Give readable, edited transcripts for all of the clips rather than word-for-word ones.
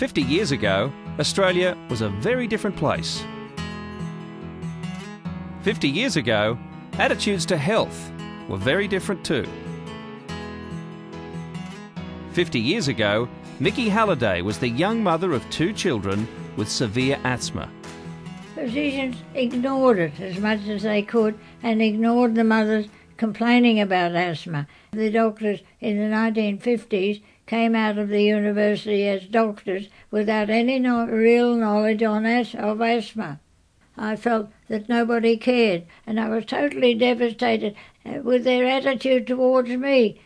50 years ago, Australia was a very different place. 50 years ago, attitudes to health were very different too. 50 years ago, Mickey Halliday was the young mother of 2 children with severe asthma. Physicians ignored it as much as they could and ignored the mothers complaining about asthma. The doctors in the 1950s came out of the university as doctors without any real knowledge of asthma. I felt that nobody cared, and I was totally devastated with their attitude towards me,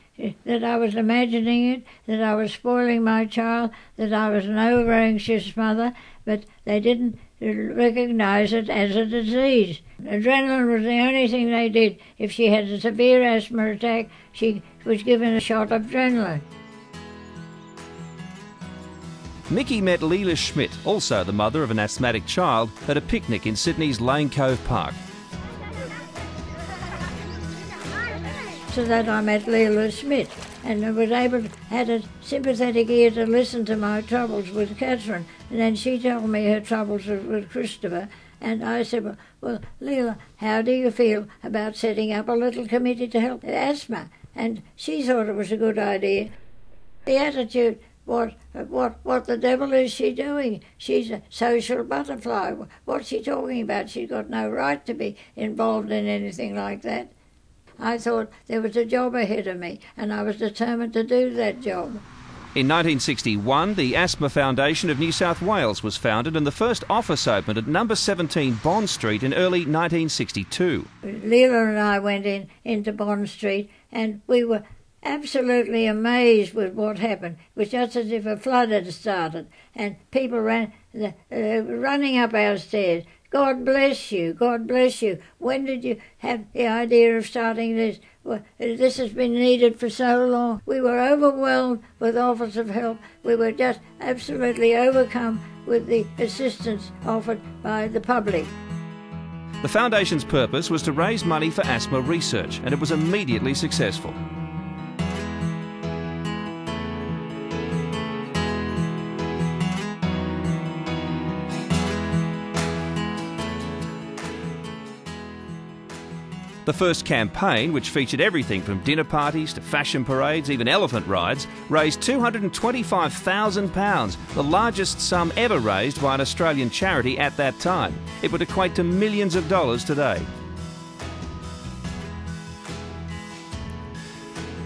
that I was imagining it, that I was spoiling my child, that I was an over-anxious mother, but they didn't recognise it as a disease. Adrenaline was the only thing they did. If she had a severe asthma attack, she was given a shot of adrenaline. Mickey met Leela Schmidt, also the mother of an asthmatic child, at a picnic in Sydney's Lane Cove Park. So that I met Leela Schmidt and I was had a sympathetic ear to listen to my troubles with Catherine. And then she told me her troubles with Christopher. And I said, well, Leela, how do you feel about setting up a little committee to help asthma? And she thought it was a good idea. The attitude, what the devil is she doing? She's a social butterfly. What's she talking about? She's got no right to be involved in anything like that. I thought there was a job ahead of me, and I was determined to do that job. In 1961, the Asthma Foundation of New South Wales was founded, and the first office opened at number 17 Bond Street in early 1962. Leela and I went into Bond Street, and we were absolutely amazed with what happened. It was just as if a flood had started, and people running up our stairs. God bless you, God bless you. When did you have the idea of starting this? Well, this has been needed for so long. We were overwhelmed with offers of help. We were just absolutely overcome with the assistance offered by the public. The Foundation's purpose was to raise money for asthma research, and it was immediately successful. The first campaign, which featured everything from dinner parties to fashion parades, even elephant rides, raised £225,000, the largest sum ever raised by an Australian charity at that time. It would equate to millions of dollars today.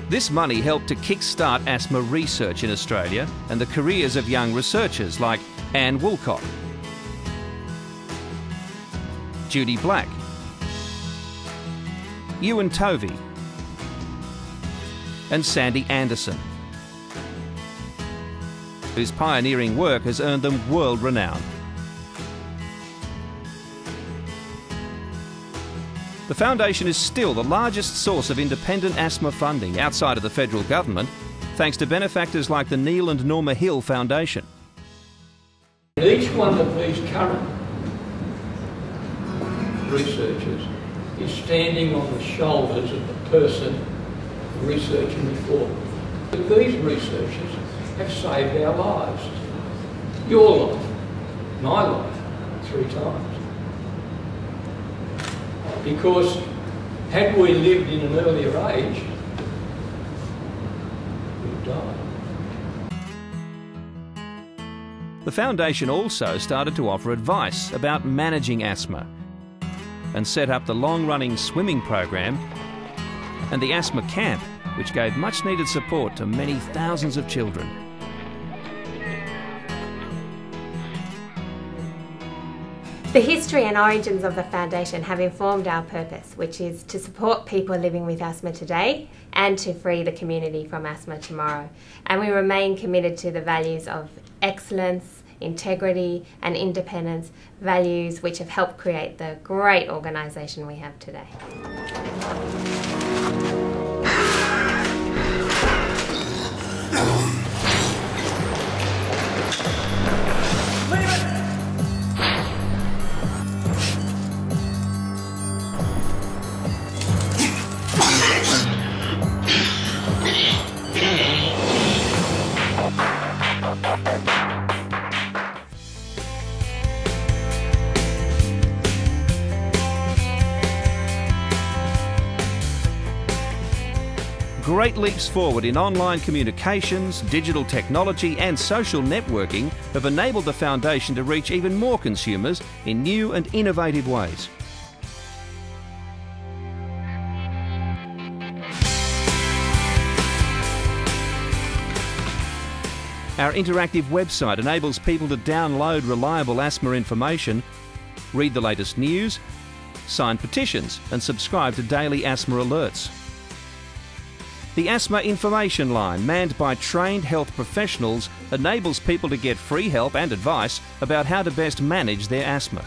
This money helped to kick-start asthma research in Australia and the careers of young researchers like Anne Woolcock, Judy Black, Ewan Tovey and Sandy Anderson, whose pioneering work has earned them world renown. The Foundation is still the largest source of independent asthma funding outside of the federal government, thanks to benefactors like the Neil and Norma Hill Foundation. Each one of these current researchers is standing on the shoulders of the person researching before. But these researchers have saved our lives. Your life, my life, 3 times. Because had we lived in an earlier age, we'd die. The Foundation also started to offer advice about managing asthma, and set up the long-running swimming program and the asthma camp, which gave much-needed support to many thousands of children. The history and origins of the Foundation have informed our purpose, which is to support people living with asthma today and to free the community from asthma tomorrow. And we remain committed to the values of excellence, integrity and independence, values which have helped create the great organisation we have today. great leaps forward in online communications, digital technology and social networking have enabled the Foundation to reach even more consumers in new and innovative ways. Our interactive website enables people to download reliable asthma information, read the latest news, sign petitions and subscribe to daily asthma alerts. The Asthma Information Line, manned by trained health professionals, enables people to get free help and advice about how to best manage their asthma.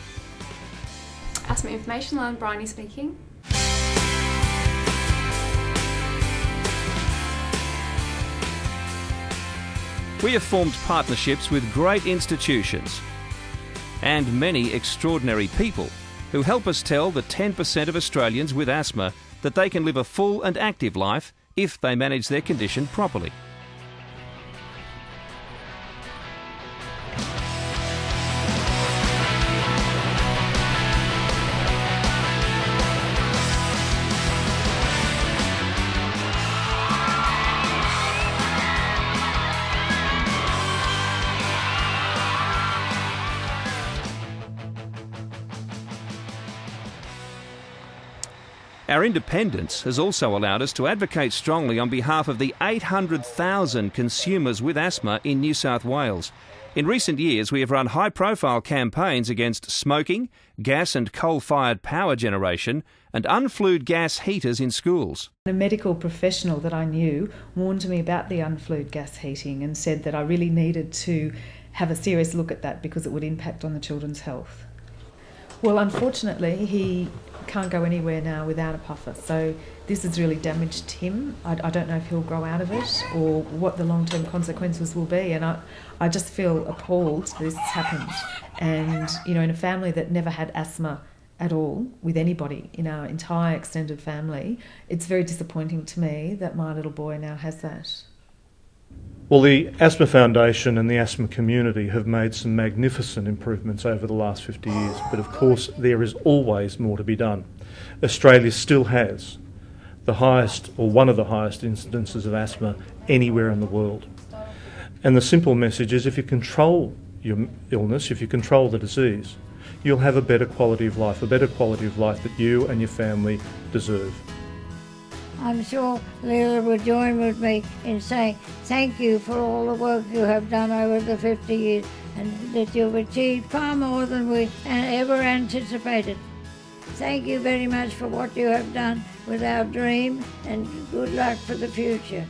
Asthma Information Line, Bryony speaking. We have formed partnerships with great institutions and many extraordinary people who help us tell the 10% of Australians with asthma that they can live a full and active life if they manage their condition properly. Our independence has also allowed us to advocate strongly on behalf of the 800,000 consumers with asthma in New South Wales. In recent years, we have run high-profile campaigns against smoking, gas and coal-fired power generation, and unflued gas heaters in schools. A medical professional that I knew warned me about the unflued gas heating and said that I really needed to have a serious look at that because it would impact on the children's health. Well, unfortunately, he can't go anywhere now without a puffer, so this has really damaged him. I don't know if he'll grow out of it or what the long-term consequences will be, and I just feel appalled that this has happened. And, you know, in a family that never had asthma at all with anybody in our entire extended family, it's very disappointing to me that my little boy now has that. Well, the Asthma Foundation and the asthma community have made some magnificent improvements over the last 50 years, but of course there is always more to be done. Australia still has the highest, or one of the highest, incidences of asthma anywhere in the world. And the simple message is if you control your illness, if you control the disease, you'll have a better quality of life that you and your family deserve. I'm sure Leila would join with me in saying thank you for all the work you have done over the 50 years and that you've achieved far more than we ever anticipated. Thank you very much for what you have done with our dream and good luck for the future.